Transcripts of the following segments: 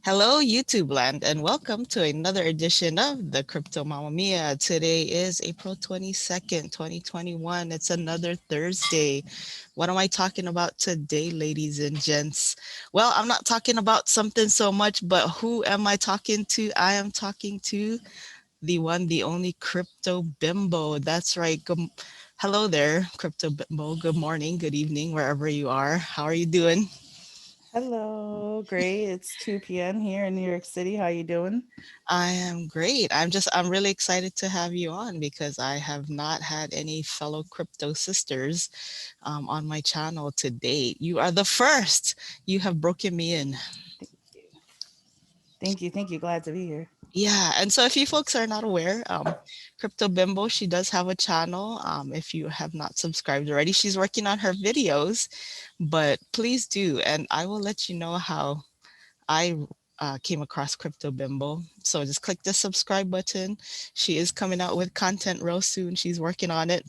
Hello, YouTube land, and welcome to another edition of the Crypto Mamma Mia. Today is April 22nd, 2021. It's another Thursday. What am I talking about today, ladies and gents? Well, I'm not talking about something so much, but who am I talking to? I am talking to the one, the only Crypto Bimbo. That's right. Hello there, Crypto Bimbo. Good morning, good evening, wherever you are. How are you doing? Hello, great. It's 2 p.m. here in New York City. How you doing? I am great. I'm really excited to have you on because I have not had any fellow crypto sisters on my channel to date. You are the first. You have broken me in. Thank you. Thank you. Thank you. Glad to be here. Yeah, and so if you folks are not aware, Crypto Bimbo, she does have a channel. If you have not subscribed already, she's working on her videos, but please do, and I will let you know how I came across Crypto Bimbo. So just click the subscribe button. She is coming out with content real soon. She's working on it.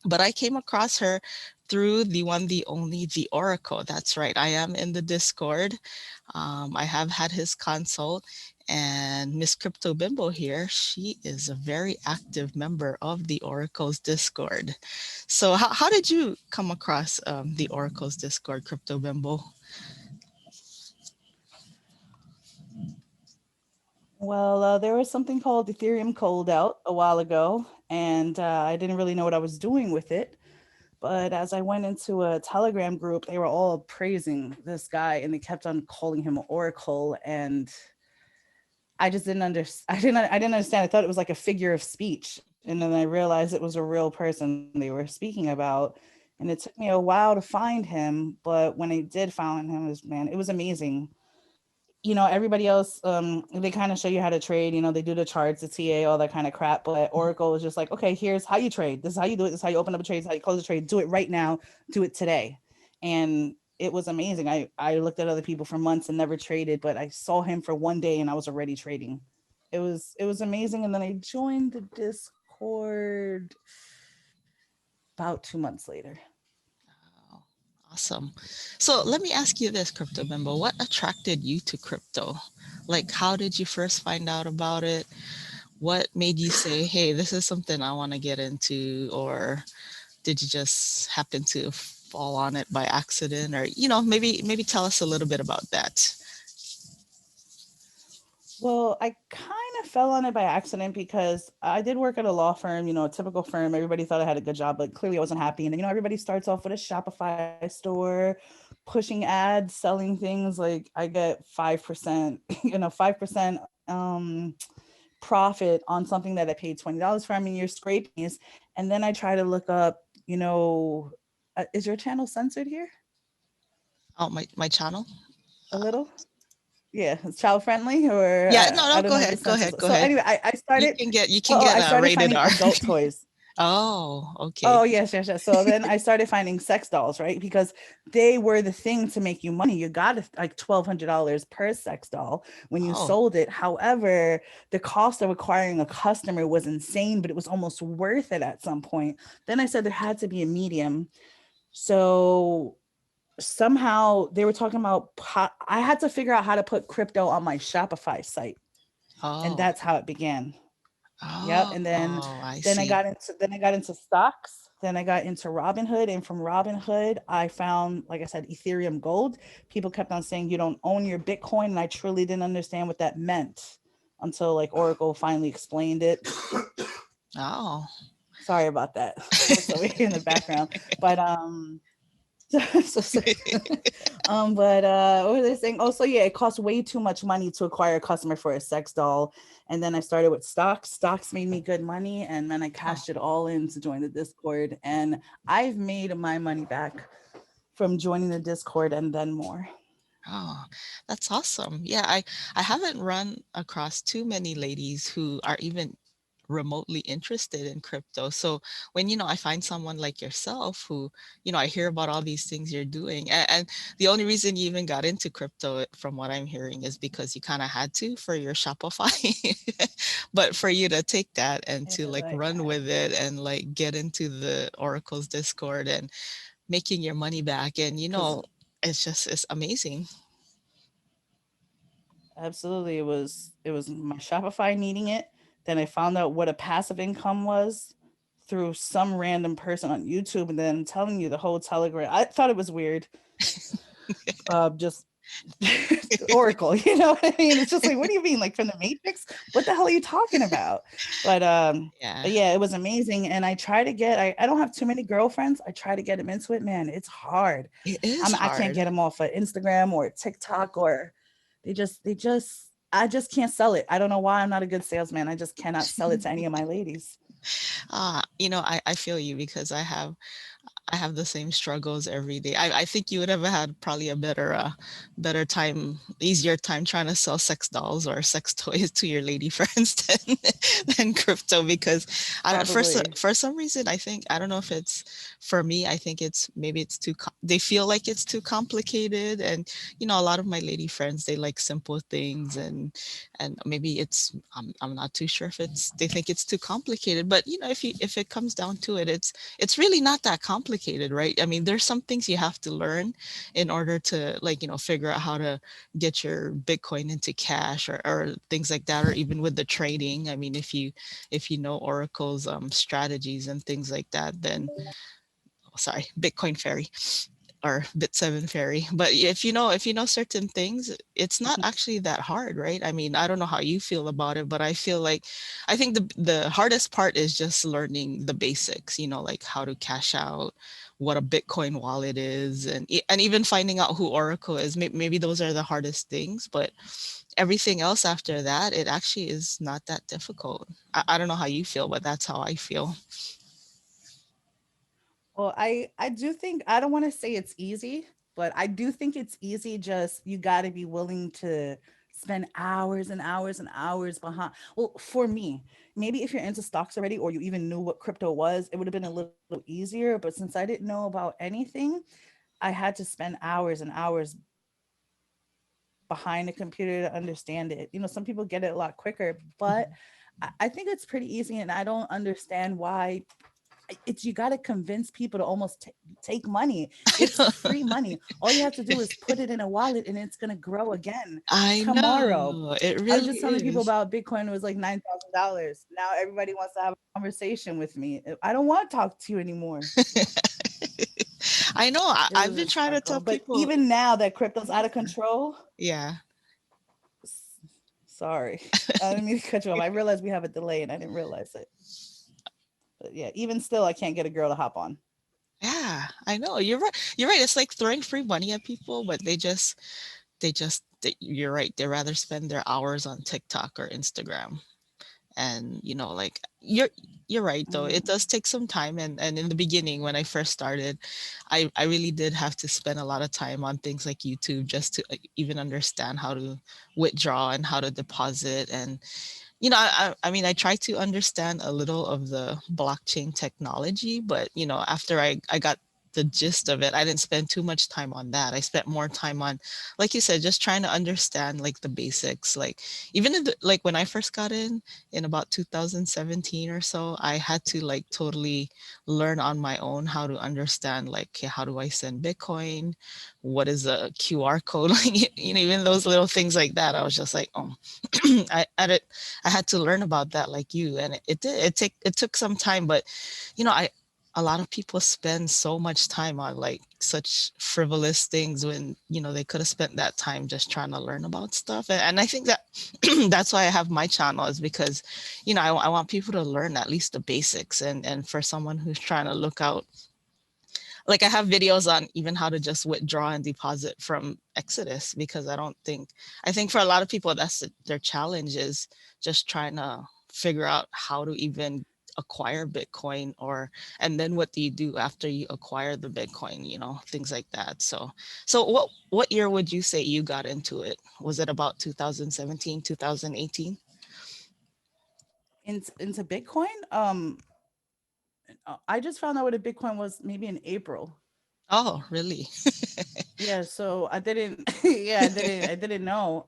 But I came across her through the one, the only, the Oracle. That's right. I am in the Discord. I have had his consult. And Miss Crypto Bimbo here, she is a very active member of the Oracle's Discord. So how did you come across the Oracle's Discord, Crypto Bimbo? Well, there was something called Ethereum Cold Out a while ago, and I didn't really know what I was doing with it. But as I went into a Telegram group, they were all praising this guy, and they kept on calling him Oracle. And I just didn't understand. I didn't understand. I thought it was like a figure of speech, and then I realized it was a real person they were speaking about. And it took me a while to find him, but when I did find him, it was amazing. Everybody else, they kind of show you how to trade. They do the charts, the TA, all that kind of crap. But Oracle is just like, okay, here's how you trade. This is how you do it. This is how you open up a trade. This is how you close a trade. Do it right now. Do it today. And it was amazing. I looked at other people for months and never traded, but I saw him for one day and I was already trading. It was amazing. And then I joined the Discord about 2 months later. Oh, awesome. So let me ask you this, Crypto Bimbo. What attracted you to crypto? Like, how did you first find out about it? What made you say, hey, this is something I want to get into? Or did you just happen to fall on it by accident? Or, maybe tell us a little bit about that. Well, I kind of fell on it by accident because I did work at a law firm, a typical firm. Everybody thought I had a good job, but clearly I wasn't happy. And then, everybody starts off with a Shopify store, pushing ads, selling things. Like I get 5%, 5% profit on something that I paid $20 for. I mean, you're scraping this. And then I try to look up, is your channel censored here? Oh, my channel? A little? Yeah, it's child friendly, or Yeah, no, I no, don't go know if the ahead, go census. ahead, go So ahead. anyway, I You started. can get you can Oh, get I started rated finding R. adult toys. Oh, Oh, okay. yes, yes, yes. So then I started finding sex dolls, right? Because they were the thing to make you money. You got like $1,200 per sex doll when you Oh, sold it. However, the cost of acquiring a customer was insane, but it was almost worth it at some point. Then I said there had to be a medium. So somehow they were talking about, I had to figure out how to put crypto on my Shopify site. And oh, that's how it began. Yep. oh, And then oh, I then I see. got into then I got into stocks. Then I got into Robinhood. And from Robinhood, I found, like I said, Ethereum Gold. People kept on saying you don't own your Bitcoin. And I truly didn't understand what that meant until like Oracle finally explained it. Oh. Sorry about that. Folks over here in the background. But so sorry. But what were they saying? Oh, so yeah, it costs way too much money to acquire a customer for a sex doll. And then I started with stocks. Stocks made me good money, and then I Oh, cashed it all in to join the Discord. And I've made my money back from joining the Discord and then more. oh, that's awesome. Yeah, I haven't run across too many ladies who are even remotely interested in crypto. So when, I find someone like yourself who, I hear about all these things you're doing. And the only reason you even got into crypto, from what I'm hearing, is because you kind of had to for your Shopify. But for you to take that and to Yeah, like I run had with to. it and like get into the Oracle's Discord and making your money back, and Because it's amazing. Absolutely. It was my Shopify needing it. Then I found out what a passive income was through some random person on YouTube, and then I'm telling you the whole Telegram. I thought it was weird. Just Oracle, you know what I mean? It's just like, what do you mean? Like from the Matrix? What the hell are you talking about? But Yeah, but yeah, it was amazing. And I try to get I don't have too many girlfriends. I try to get them into it. Man, it's hard. it is I can't get hard. them off of Instagram or TikTok, or they just I just can't sell it. I don't know why I'm not a good salesman. I just cannot sell it to any of my ladies. I feel you because I have the same struggles every day. I think you would have had probably a better time, easier time trying to sell sex dolls or sex toys to your lady friends than crypto because I don't, Probably. for some reason, I think, I don't know if it's for me, I think it's maybe it's they feel like it's too complicated. And, a lot of my lady friends, they like simple things and maybe I'm not too sure if they think it's too complicated, but if it comes down to it, it's really not that complicated, right? I mean, there's some things you have to learn in order to like, figure out how to get your Bitcoin into cash or things like that, or even with the trading. I mean, if you know Oracle's strategies and things like that, then oh, sorry, Bitcoin Fairy or bit 7 fairy. But if you know certain things, it's not actually that hard, right? I mean, I don't know how you feel about it, but I think the hardest part is just learning the basics, like how to cash out, what a Bitcoin wallet is, and even finding out who Oracle is. Maybe those are the hardest things, but everything else after that, it actually is not that difficult. I don't know how you feel, but that's how I feel. Well, I do think I don't want to say it's easy, but I do think it's easy. Just you got to be willing to spend hours and hours and hours behind. Well, for me, maybe if you're into stocks already or you even knew what crypto was, it would have been a little easier. But since I didn't know about anything, I had to spend hours and hours behind the computer to understand it. Some people get it a lot quicker, but I think it's pretty easy, and I don't understand why it's you got to convince people to almost take money. It's free money. All you have to do is put it in a wallet and it's going to grow again I tomorrow. know it I was really just telling people is. about Bitcoin. It was like $9,000. Now everybody wants to have a conversation with me. I don't want to talk to you anymore. I know. It I've was a been trying to tell struggle. But people, even now that crypto's out of control, yeah. sorry. I didn't mean to cut you off. I realized we have a delay and I didn't realize it. But yeah, even still, I can't get a girl to hop on. Yeah, I know. You're right. You're right. It's like throwing free money at people, but you're right. They rather spend their hours on TikTok or Instagram. And like you're right though, it Mm. does take some time, and in the beginning when I first started, I really did have to spend a lot of time on things like YouTube just to even understand how to withdraw and how to deposit. And I mean, I try to understand a little of the blockchain technology, but after I got the gist of it, I didn't spend too much time on that. I spent more time on, like you said, just trying to understand like the basics. Like even like when I first got in about 2017 or so, I had to like totally learn on my own how to understand like, okay, how do I send Bitcoin? What is a QR code? Like, even those little things like that. I was just like, oh, I had to learn about that like you, and it took some time, but I a lot of people spend so much time on like such frivolous things when they could have spent that time just trying to learn about stuff. And I think that that's why I have my channel, is because I want people to learn at least the basics, and for someone who's trying to look out, like I have videos on even how to just withdraw and deposit from Exodus, because I think for a lot of people that's their challenge, is just trying to figure out how to even acquire Bitcoin, and then what do you do after you acquire the Bitcoin, things like that. So what year would you say you got into it? Was it about 2017, 2018? Into Bitcoin. I just found out what a Bitcoin was maybe in April. Oh, really? Yeah, so I didn't. Yeah, I didn't know.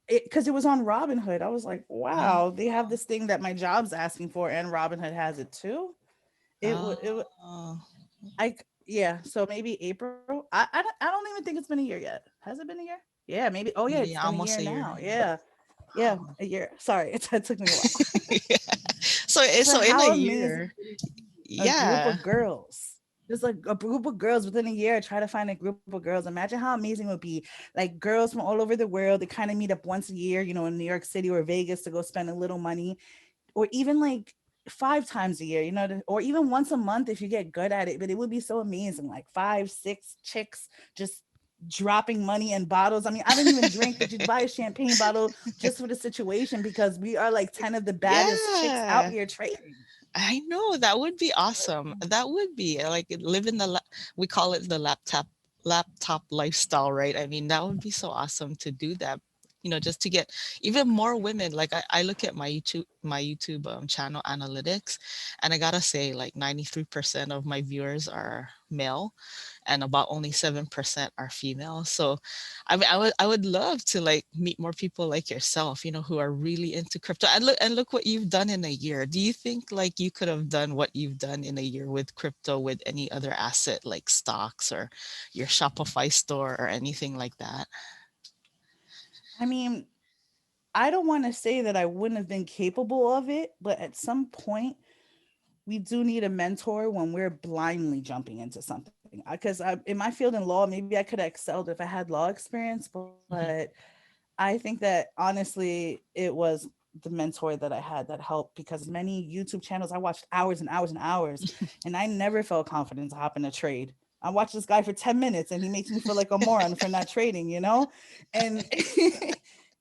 Because it was on Robinhood. I was like, Oh, wow, they have this thing that my job's asking for, and Robinhood has it too. oh. Yeah. So maybe April. I don't even think it's been a year yet. Has it been a year? Yeah, maybe. Oh yeah, Maybe it's been a almost year a year. now. Yeah. Yeah, Wow. a year. Sorry, it took me a while. Yeah. So But in a how amazing year, a group yeah. of girls. Just like a group of girls within a year, try to find a group of girls. Imagine how amazing it would be. Like girls from all over the world, they kind of meet up once a year, in New York City or Vegas to go spend a little money, or even like 5 times a year, or even once a month if you get good at it. But it would be so amazing, like 5, 6 chicks just dropping money in bottles. I mean, I don't even drink, but you'd buy a champagne bottle just for the situation because we are like 10 of the baddest chicks out Yeah. here trading. I know that would be awesome. That would be like living we call it the laptop lifestyle, right? I mean, that would be so awesome to do that. Just to get even more women. Like I look at my YouTube channel analytics, and I gotta say, like 93% of my viewers are male, and about only 7% are female. So I mean, I would love to like meet more people like yourself, who are really into crypto. And look what you've done in a year. Do you think like you could have done what you've done in a year with crypto with any other asset like stocks or your Shopify store or anything like that? I mean, I don't want to say that I wouldn't have been capable of it, but at some point, we do need a mentor when we're blindly jumping into something. Because in my field in law, maybe I could have excelled if I had law experience, but Mhm. I think that honestly, it was the mentor that I had that helped, because many YouTube channels I watched hours and hours and hours, and I never felt confident to hop in a trade. I watched this guy for 10 minutes and he makes me feel like a moron for not trading. And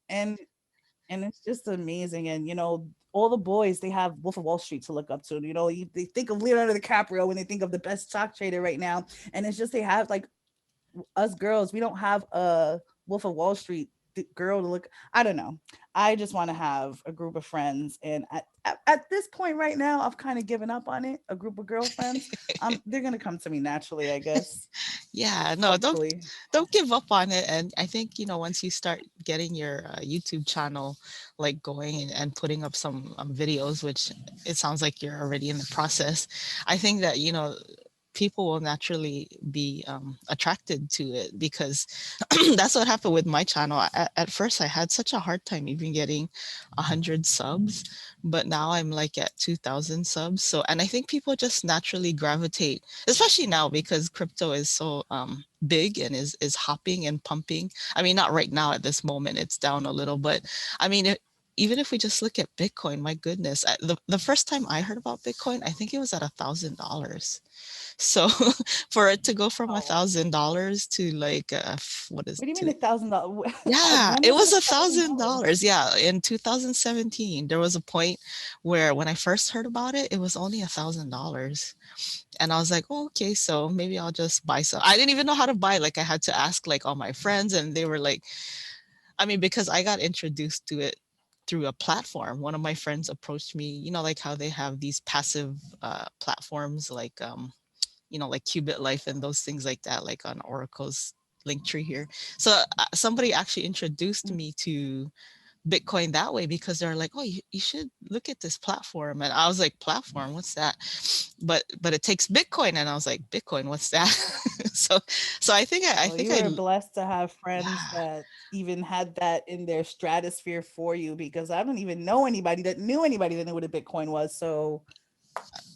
and and it's just amazing. And all the boys, they have Wolf of Wall Street to look up to. They think of Leonardo DiCaprio when they think of the best stock trader right now, and it's just they have like us girls. We don't have a Wolf of Wall Street girl to look. I don't know. I just want to have a group of friends, and at this point right now, I've kind of given up on it. A group of girlfriends, they're gonna come to me naturally, I guess. Yeah, no, don't Hopefully. don't give up on it. And I think, once you start getting your YouTube channel like going and putting up some videos, which it sounds like you're already in the process, I think that, people will naturally be attracted to it because that's what happened with my channel. At first, I had such a hard time even getting 100 subs, but now I'm like at 2,000 subs. So, and I think people just naturally gravitate, especially now because crypto is so big and is hopping and pumping. I mean, not right now at this moment, it's down a little, but I mean, even if we just look at Bitcoin, my goodness, the first time I heard about Bitcoin, I think it was at $1,000. So for it to go from a Oh, thousand dollars to like what is what do you mean to $1,000? yeah, When it was it was a a thousand thousand dollars? dollars. Yeah, in 2017, there was a point where when I first heard about it, it was only $1,000, and I was like, oh, okay, so maybe I'll just buy some. I didn't even know how to buy. Like I had to ask like all my friends, and they were like, I mean, because I got introduced to it through a platform. One of my friends approached me, like how they have these passive platforms like like Qubit Life and those things like that, like on Oracle's link tree here. So somebody actually introduced me to Bitcoin that way because they're like, oh, you should look at this platform. And I was like, platform, what's that? But it takes Bitcoin. And I was like, Bitcoin, what's that? so so I Well, think you I were blessed to have friends yeah, that even had that in their stratosphere for you, because I don't even know anybody that knew anybody that knew what a Bitcoin was. So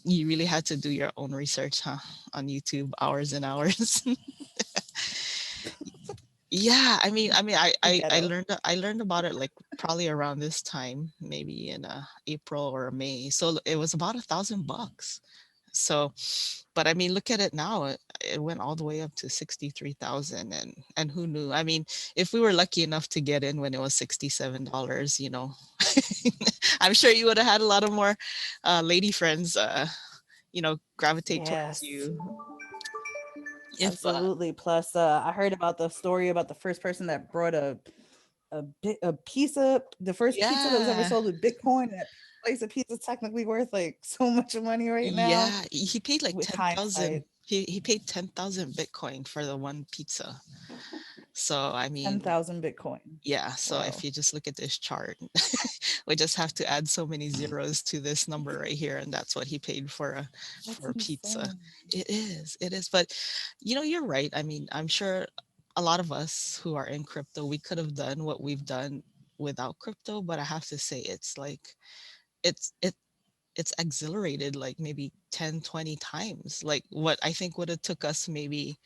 you really had to do your own research, huh? On YouTube, hours and hours. Yeah, I ghetto. learned about it like probably around this time, maybe in April or May. So it was about $1,000. So, but I mean, look at it now. It went all the way up to 63,000, and who knew? I mean, if we were lucky enough to get in when it was $67, I'm sure you would have had a lot of more lady friends, gravitate towards Yes, you. If absolutely. Plus, I heard about the story about the first person that brought a pizza, the first pizza that was ever yeah. sold with Bitcoin. And that place of pizza is technically worth like so much money right now. Yeah, he paid like With 10,000. hindsight, He paid 10,000 Bitcoin for the one pizza. So I ten mean, thousand Bitcoin. yeah, so if Wow, you just look at this chart, we just have to add so many zeros to this number right here, and that's what he paid that's for a pizza. insane. It is, it is. But you're right. I mean, I'm sure a lot of us who are in crypto, we could have done what we've done without crypto, but I have to say it's like it's it it's exhilarated like maybe 10, 20 times. Like what I think would have took us maybe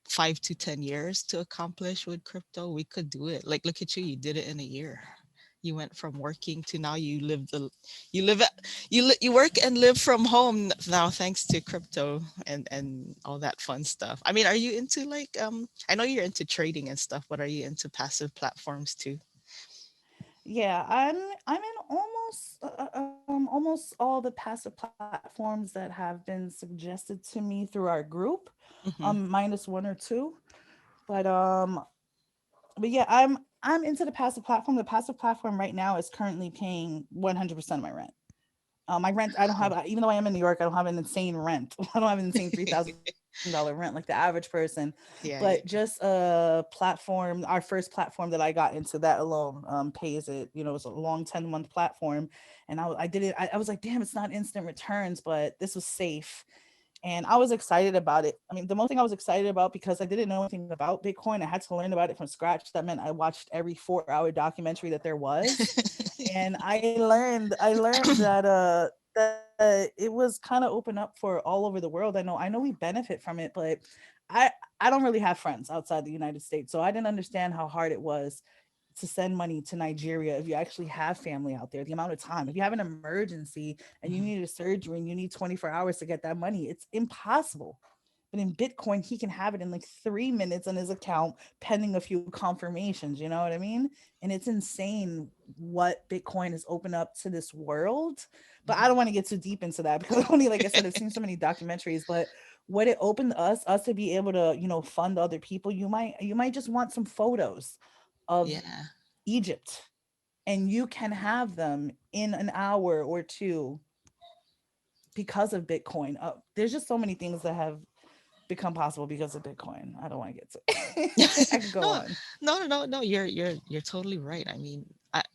5 to 10 years to accomplish with crypto, we could do it. Like look at you, you did it in a year. You went from working to now you live at you work and live from home now thanks to crypto and all that fun stuff. I mean, are you into like I know you're into trading and stuff, but are you into passive platforms too? Yeah, I'm in almost all the passive platforms that have been suggested to me through our group, Hmm. minus one or two. But but yeah, I'm into the passive platform. The passive platform right now is currently paying 100% of my rent. My rent, I don't have, Oh. even though I am in New York, I don't have an insane rent. I don't have an insane $3,000 rent like the average person. But Yeah, just yeah. a platform, our first platform that I got into, that alone pays it. You know, it's a long 10-month platform. And I did it. I was like, damn, it's not instant returns, but this was safe. And I was excited about it. I mean, the most thing I was excited about, because I didn't know anything about Bitcoin, I had to learn about it from scratch. That meant I watched every 4-hour documentary that there was, and I learned that that it was kind of open up for all over the world. I know we benefit from it, but I I don't really have friends outside the United States, so I didn't understand how hard it was to send money to Nigeria if you actually have family out there. The amount of time, if you have an emergency and you Mhm. need a surgery and you need 24 hours to get that money, it's impossible. But in Bitcoin, he can have it in like 3 minutes on his account, pending a few confirmations. You know what I mean? And it's insane what Bitcoin has opened up to this world. But I Mhm. don't want to get too deep into that because only, like I said, I've seen so many documentaries. But what it opened us to be able to, fund other people. You might just want some photos of Yeah. Egypt, and you can have them in an hour or two because of Bitcoin. There's just so many things that have become possible because of Bitcoin. I don't want to get to I could go No, on. no. You're totally right. I mean,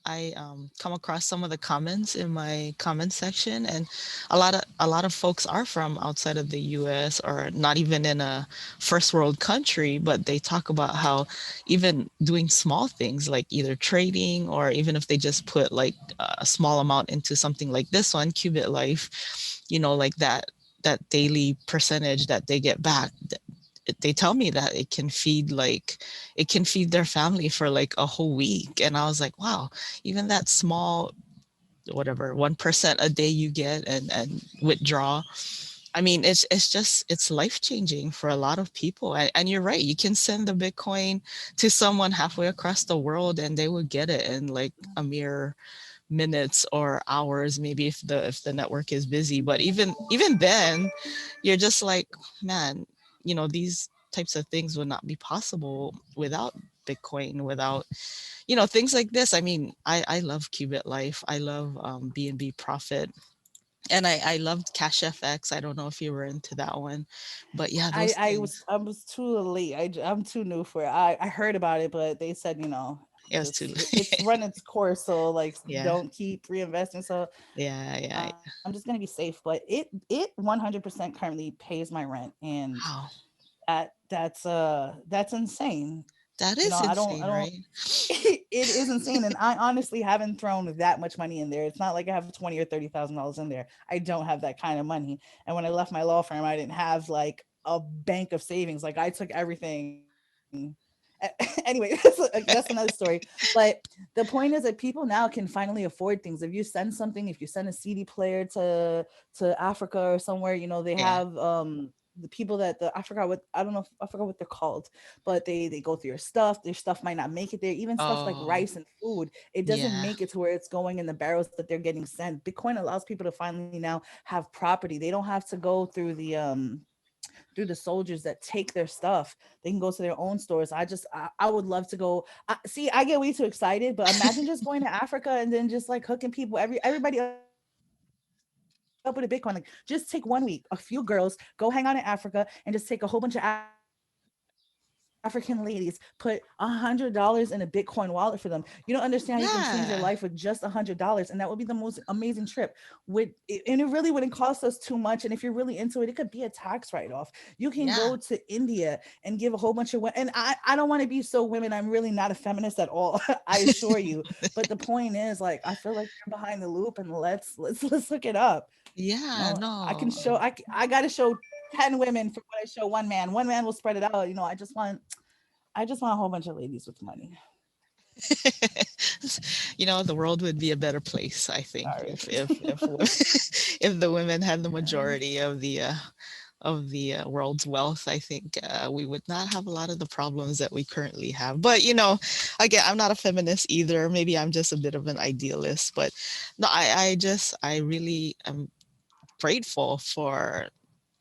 I come across some of the comments in my comment section, and a lot of folks are from outside of the U.S. or not even in a first world country, but they talk about how even doing small things like either trading or even if they just put like a small amount into something like this one, Qubit Life, like that daily percentage that they get back, they tell me that it can feed their family for like a whole week. And I was like, wow, even that small, whatever, 1% a day you get and withdraw. I mean, it's life changing for a lot of people. And you're right, you can send the Bitcoin to someone halfway across the world and they would get it in like a mere minutes or hours, maybe if the network is busy. But even then, you're just like, man, these types of things would not be possible without Bitcoin, without things like this. I mean, I love Qubit Life, I love BNB Profit, and I loved Cash FX. I don't know if you were into that one, but yeah, I those I was things. I was too late. I'm too new for it. I heard about it, but they said, It was too just it's run its course, so like yeah, don't keep reinvesting. So yeah, yeah, I'm just gonna be safe. But it 100% currently pays my rent, and wow, that's insane. that You know, is I insane, don't right? it is insane. And I honestly haven't thrown that much money in there. It's not like I have 20 or $30,000 in there. I don't have that kind of money. And when I left my law firm, I didn't have like a bank of savings. Like I took everything. Anyway, that's another story. But the point is that people now can finally afford things. If you send something, if you send a CD player to Africa or somewhere, they Yeah. have the people that the I don't know, I forgot what they're called, but they go through your stuff. Their stuff might not make it there. Even stuff like Oh, rice and food, it doesn't yeah. make it to where it's going in the barrels that they're getting sent. Bitcoin allows people to finally now have property. They don't have to go through the soldiers that take their stuff. They can go to their own stores. I would love to go. See, I get way too excited, but imagine just going to Africa and then just like hooking people, everybody up with a Bitcoin. Like just take 1 week, a few girls go hang out in Africa and just take a whole bunch of African money, and just send it to them. African ladies put $100 in a Bitcoin wallet for them. You don't understand. You can change your Yeah. life with just $100, and that would be the most amazing trip. And it really wouldn't cost us too much. And if you're really into it, it could be a tax write off. You can Yeah. go to India and give a whole bunch of and I don't want to be so women. I'm really not a feminist at all. I assure you. But the point is, like, I feel like you're behind the loop, and let's look it up. Yeah, No, I can no. show. I got to show 10 women for what I show one man. One man will spread it out. I just want a whole bunch of ladies with money. The world would be a better place, I think, Sorry. if if the women had the Yeah. majority of the world's wealth. I think we would not have a lot of the problems that we currently have. But again, I'm not a feminist either. Maybe I'm just a bit of an idealist. But no, I really am grateful for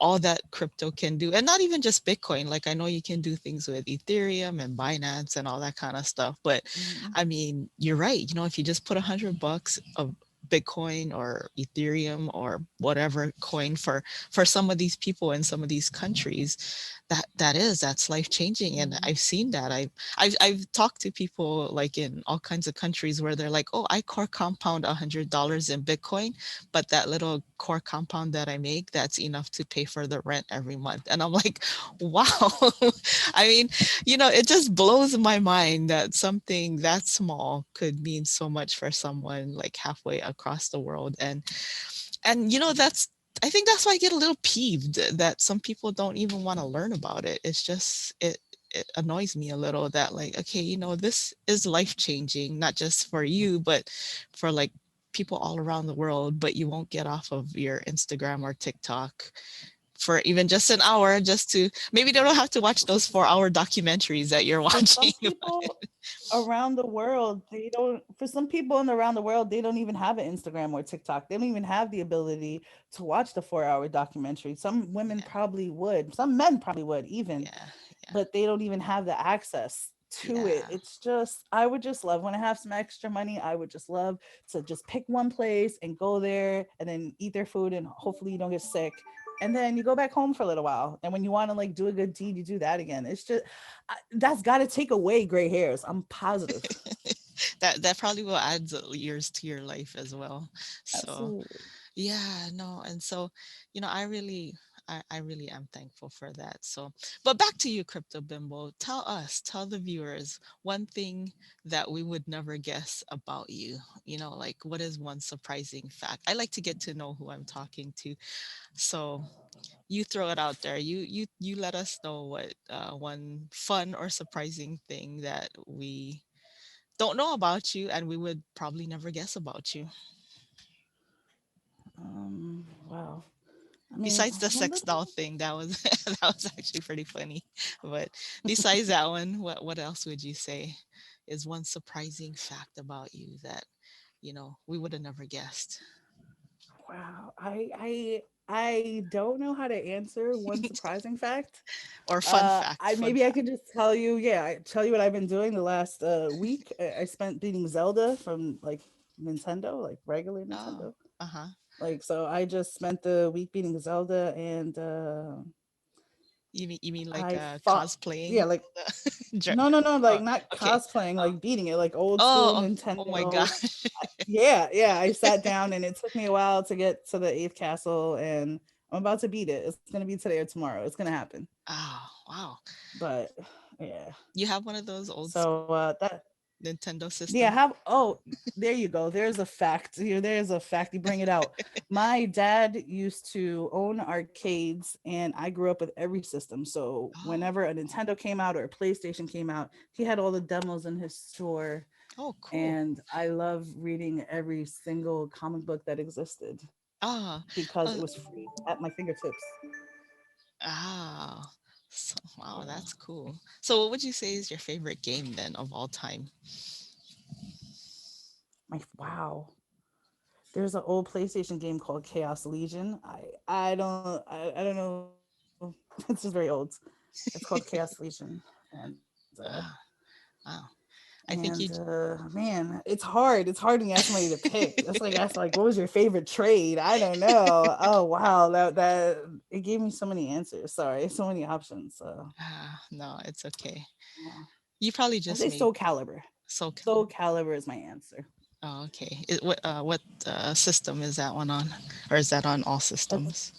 all that crypto can do, and not even just Bitcoin. Like, I know you can do things with Ethereum and Binance and all that kind of stuff, but Mhm. I mean, you're right. If you just put $100 of Bitcoin or Ethereum or whatever coin for some of these people in some of these countries, that's life changing. And Mhm. I've seen that. I've talked to people like in all kinds of countries where they're like, oh, I core compound $100 in Bitcoin, but that little core compound that I make, that's enough to pay for the rent every month. And I'm like, wow. I mean, it just blows my mind that something that small could mean so much for someone like halfway across the world. And that's I think that's why I get a little peeved that some people don't even want to learn about it. It's just it annoys me a little that, like, okay, this is life changing, not just for you, but for like people all around the world, but you won't get off of your Instagram or TikTok for even just an hour, just to maybe they don't have to watch those 4-hour documentaries that you're For watching. some people around the world, they don't. For some people in around the world, they don't even have an Instagram or TikTok. They don't even have the ability to watch the 4 hour documentary. Some women Yeah, probably would. Some men probably would even, yeah, yeah, but they don't even have the access to it. yeah. It's just, I would just love when I have some extra money, I would just love to just pick one place and go there and then eat their food and hopefully you don't get sick. And then you go back home for a little while. And when you want to like do a good deed, you do that again. It's just, that's got to take away gray hairs. I'm positive. That probably will add years to your life as well. So Absolutely. yeah, no, and so I really am thankful for that. So, but back to you, Crypto Bimbo. Tell the viewers one thing that we would never guess about you. Like, what is one surprising fact? I like to get to know who I'm talking to. So you throw it out there. You let us know what one fun or surprising thing that we don't know about you, and we would probably never guess about you. Wow. I mean, Besides the one sex doll little, thing, that was that was actually pretty funny. But besides that one, what else would you say is one surprising fact about you that we would have never guessed? wow. I don't know how to answer one surprising fact. Or fun fact, I fun maybe I fact. could just tell you, yeah, I tell you what I've been doing the last week. I spent beating Zelda from like Nintendo, like regular Oh, Nintendo. uh-huh. Like so I just spent the week beating Zelda and You mean like I fought cosplaying? yeah, like Dra- no, oh, like not okay. cosplaying, like beating it, like old school Oh, oh my Nintendo. gosh. Yeah, I sat down and it took me a while to get to the eighth castle and I'm about to beat it. It's gonna be today or tomorrow. It's gonna happen. Oh, wow. But yeah. You have one of those old So school that Nintendo yeah, system? have oh there you go. There's a fact. There's a fact. You bring it out. My dad used to own arcades and I grew up with every system. So Oh, whenever a Nintendo came out or a PlayStation came out, he had all the demos in his store. oh, cool. And I love reading every single comic book that existed Ah, because uh, it was free at my fingertips. ah. So, wow, Yeah. that's cool. So, what would you say is your favorite game then of all time? My wow. There's an old PlayStation game called Chaos Legion. I don't know. It's just very old. It's called Chaos Legion, and Ah, wow. I think you And man, it's hard. It's hard when you ask somebody to pick. That's like ask like, what was your favorite trade? I don't know. Oh wow, that it gave me so many answers. Sorry, so many options. So no, it's okay. yeah. You probably I just say made Soul Calibur. Soul Soul Calibur. Calibur is my answer. Oh, okay. What system is that one on, or is that on all That's systems?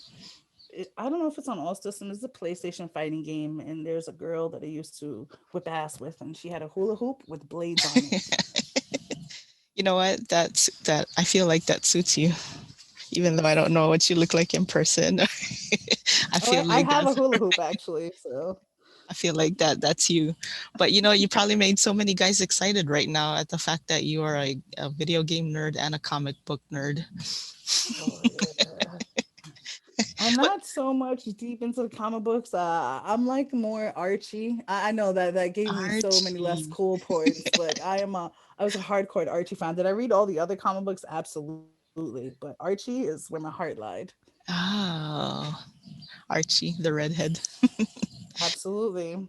I don't know if it's on all systems. It's a PlayStation fighting game, and there's a girl that I used to whip ass with, and she had a hula hoop with blades on it. You know what? That I feel like that suits you, even though I don't Yes. know what you look like in person. I Oh, feel I like have a that's hula hoop actually. So I feel like that's you. But you probably made so many guys excited right now at the fact that you are a video game nerd and a comic book nerd. oh yeah. I'm What not so much deep into the comic books. I'm like more Archie. I know that that gave me so many less Archie? cool points, but I was a hardcore Archie fan. Did I read all the other comic books? Absolutely, but Archie is where my heart lied. Oh, Archie, the redhead. Absolutely.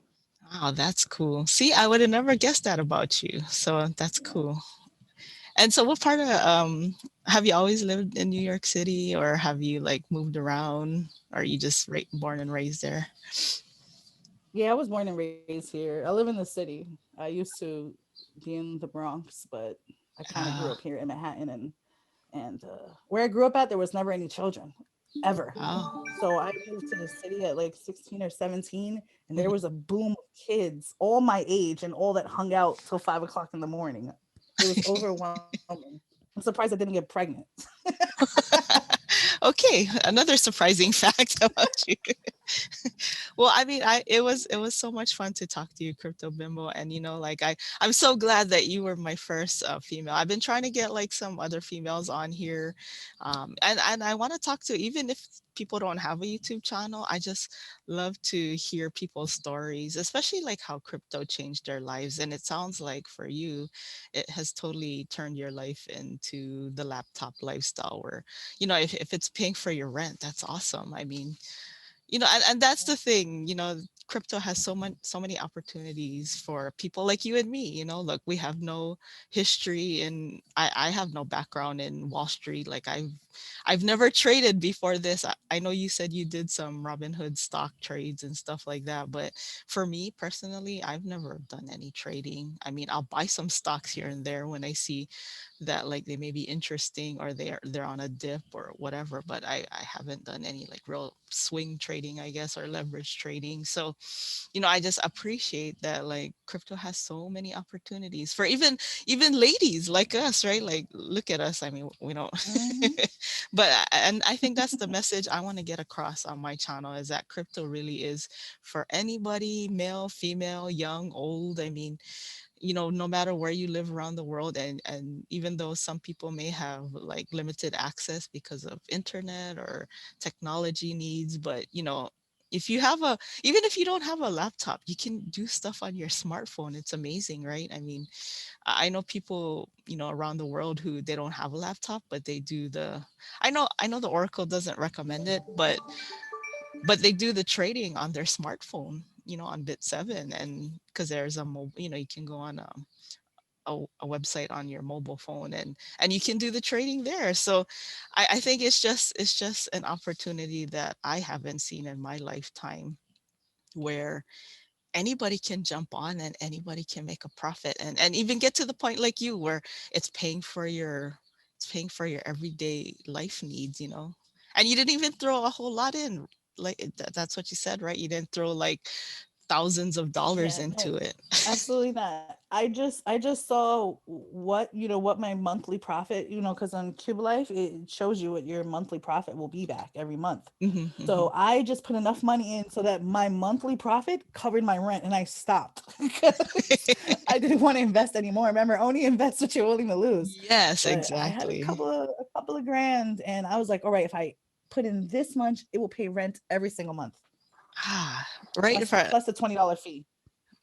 Oh, that's cool. See, I would have never guessed that about you. So that's Yeah. cool. And so what part of have you always lived in New York City, or have you like moved around? Or are you just born and raised there? Yeah, I was born and raised here. I live in the city. I used to be in the Bronx, but I kind of grew Uh, up here in Manhattan, and where I grew up at, there was never any children, ever. oh. So I moved to the city at like 16 or 17, and there Mhm. was a boom of kids, all my age, and all that hung out till 5 o'clock in the morning. It was overwhelming. I'm surprised I didn't get pregnant. Okay, another surprising fact about you. Well, I mean, it was so much fun to talk to you, Crypto Bimbo, and like I'm so glad that you were my first female. I've been trying to get like some other females on here, and I want to talk to, even if people don't have a YouTube channel. I just love to hear people's stories, especially like how crypto changed their lives. And it sounds like for you, it has totally turned your life into the laptop lifestyle, where if it's paying for your rent, that's awesome. I mean, and that's the thing, crypto has so many opportunities for people like you and me. Look, we have no history, and I have no background in Wall Street. Like I've never traded before this. I know you said you did some Robinhood stock trades and stuff like that, but for me personally, I've never done any trading. I mean, I'll buy some stocks here and there when I see that like they may be interesting, or they're on a dip or whatever, but I haven't done any like real swing trading, I guess, or leverage trading. So I just appreciate that like crypto has so many opportunities for even ladies like us, right? Like look at us. I mean, we don't Hmm. but and I think that's the message I want to get across on my channel, is that crypto really is for anybody, male, female, young, old. I mean, no matter where you live around the world. And even though some people may have like limited access because of internet or technology needs, but if you have a even if you don't have a laptop, you can do stuff on your smartphone. It's amazing, right? I mean, I know people, around the world who they don't have a laptop, but they do I know the Oracle doesn't recommend it, but they do the trading on their smartphone, on Bit7. And because there's a mobile, you can go on a website on your mobile phone, and you can do the trading there. So I think it's just an opportunity that I haven't seen in my lifetime, where anybody can jump on and anybody can make a profit, and even get to the point like you, where it's paying for your everyday life needs, and you didn't even throw a whole lot in. Like that's what you said, right? You didn't throw like thousands of dollars Yeah, into no, it. absolutely not. I just saw what what my monthly profit, because on Cube Life it shows you what your monthly profit will be back every month. Hmm, hmm. So I just put enough money in so that my monthly profit covered my rent, and I stopped because I didn't want to invest anymore. Remember, only invest what you're willing to lose. Yes, But I had a exactly. couple of grand, and I was like, all right, if I put in this much, it will pay rent every single month, Ah, right. plus the $20 fee.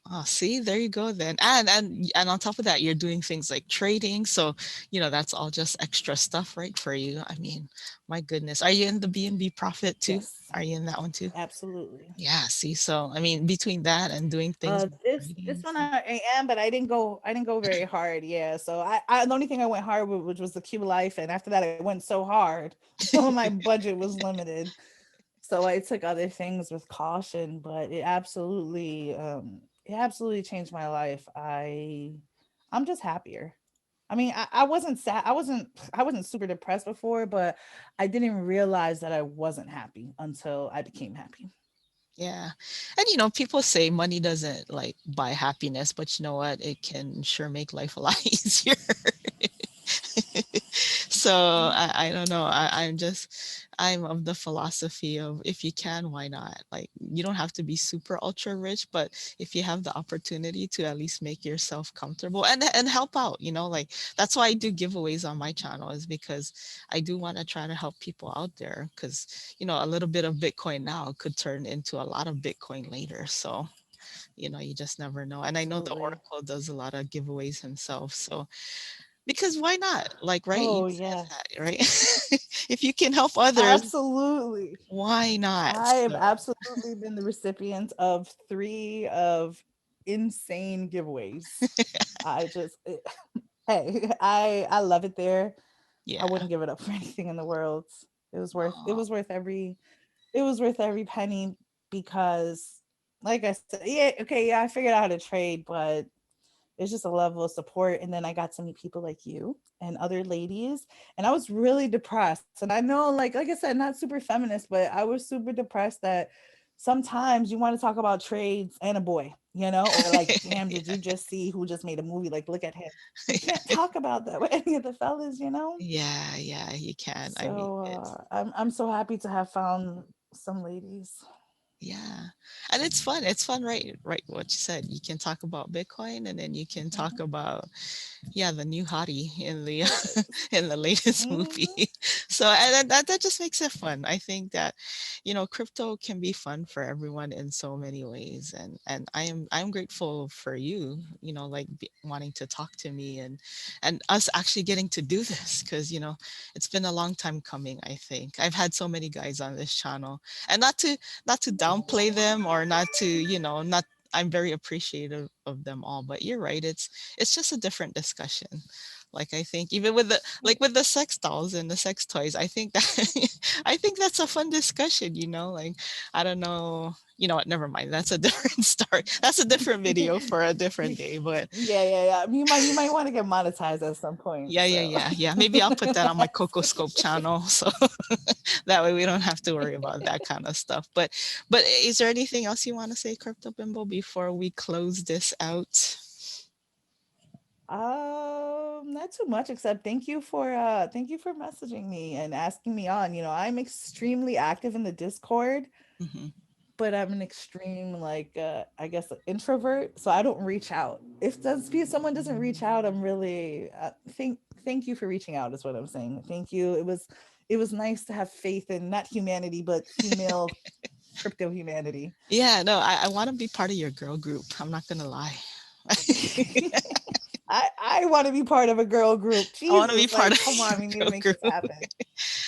Oh, see, there you go then. And on top of that, you're doing things like trading. So, that's all just extra stuff, right, for you. I mean, my goodness. Are you in the B&B profit too? Yes, Are you in that one too? absolutely. Yeah, see. So, I mean, between that and doing things. this ratings. one I am, but I didn't go very hard. Yeah, so I the only thing I went hard with, which was the Q Life, and after that I went so hard, my budget was limited. So I took other things with caution, but it absolutely changed my life. I'm just happier. I mean, I wasn't sad. I wasn't super depressed before, but I didn't realize that I wasn't happy until I became happy. Yeah. And you know, people say money doesn't like buy happiness, but you know what? It can sure make life a lot easier. So I don't know. I'm of the philosophy of if you can, why not? Like you don't have to be super ultra rich, but if you have the opportunity to at least make yourself comfortable and help out, you know, like that's why I do giveaways on my channel is because I do want to try to help people out there because you know a little bit of Bitcoin now could turn into a lot of Bitcoin later. So you know, you just never know. And I know the Absolutely. Oracle does a lot of giveaways himself. So because why not? Like, right? You Oh said yes, that, right? If you can help others, absolutely. why not? I have So, absolutely been the recipient of three of insane giveaways. I just hey, I love it there. I yeah. wouldn't give it up for anything in the world. It Aw, was worth every penny because like I said, yeah, okay, yeah, I figured out how to trade, but it's just a level of support. And then I got to meet people like you and other ladies. And I was really depressed. And I know, like I said, not super feminist, but I was super depressed that sometimes you want to talk about trades and a boy, or like, damn, did you just see who just made a movie? Like, look at him. You can't talk about that with any of the fellas. yeah, yeah, you can. I mean, So it's I'm so happy to have found some ladies. yeah. And it's fun. It's fun, right? Right, what you said. You can talk about Bitcoin and then you can talk Mhm. about yeah, the new hottie in the Yes. in the latest movie. Mhm. So and that just makes it fun. I think that you know crypto can be fun for everyone in so many ways, and I'm grateful for you. You know, like wanting to talk to me and us actually getting to do this because you know it's been a long time coming. I think I've had so many guys on this channel, and not to downplay them or not to you know not. I'm very appreciative of them all, but you're right. It's just a different discussion. Like I think even with the like with the sex dolls and the sex toys, I think that I think that's a fun discussion, you know? Like I don't know, you know what, never mind. That's a different story. That's a different video for a different day, but Yeah. You might want to get monetized at some point. yeah, yeah, So yeah, yeah. Maybe I'll put that on my Coco Scope channel so that way we don't have to worry about that kind of stuff. But is there anything else you want to say, Crypto Bimbo, before we close this out? not too much except thank you for messaging me and asking me on. I'm extremely active in the Discord, Hmm. but I'm an extreme I guess introvert, so I don't reach out. If someone doesn't reach out, I'm really thank you for reaching out is what I'm saying. Thank you. It was nice to have faith in not humanity but female crypto humanity. Yeah, no, I want to be part of your girl group. I'm not gonna lie. I want to be part of a girl group. I want to be Jesus, part like of come on, your we need to girl make this group. happen.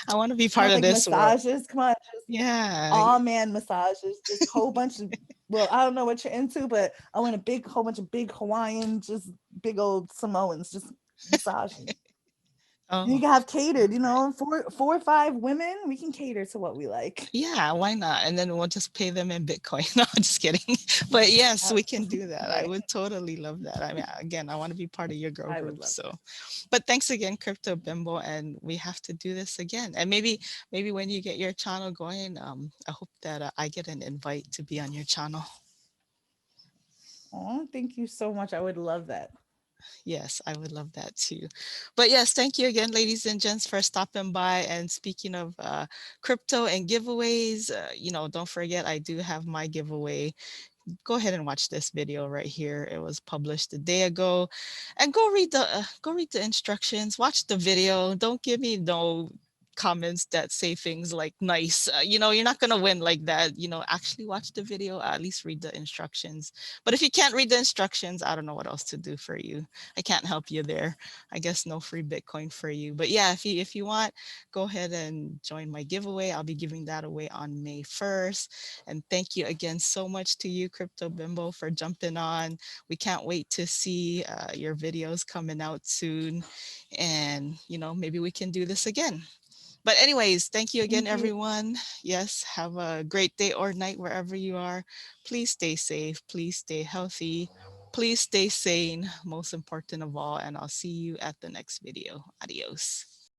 I want to be I part want of like this world. massages. Come on, just Yeah, all man massages, just whole bunch of. Well, I don't know what you're into, but I want a big whole bunch of big Hawaiian, just big old Samoans, just massage me. You oh, can have catered, 4 or 5 women. We can cater to what we like. yeah, why not? And then we'll just pay them in Bitcoin. No, I'm just kidding. But yes, we can do that. I Right. would totally love that. I mean, again, I want to be part of your girl I would group. love So, that. but thanks again, Crypto Bimbo, and we have to do this again. And maybe when you get your channel going, I hope that I get an invite to be on your channel. Oh, thank you so much. I would love that. Yes, I would love that too. But yes, thank you again, ladies and gents, for stopping by. And speaking of crypto and giveaways, you know, don't forget I do have my giveaway. Go ahead and watch this video right here. It was published a day ago, and go read the instructions. Watch the video. Don't give me no comments that say things like nice. You're not going to win like that. Actually watch the video, at least read the instructions. But if you can't read the instructions, I don't know what else to do for you. I can't help you there. I guess no free Bitcoin for you. But yeah, if you want, go ahead and join my giveaway. I'll be giving that away on May 1st. And thank you again so much to you, Crypto Bimbo, for jumping on. We can't wait to see your videos coming out soon. And, maybe we can do this again. But anyways, thank you again, Thank you. everyone. Yes, have a great day or night wherever you are. Please stay safe. Please stay healthy. Please stay sane, most important of all. And I'll see you at the next video. Adios.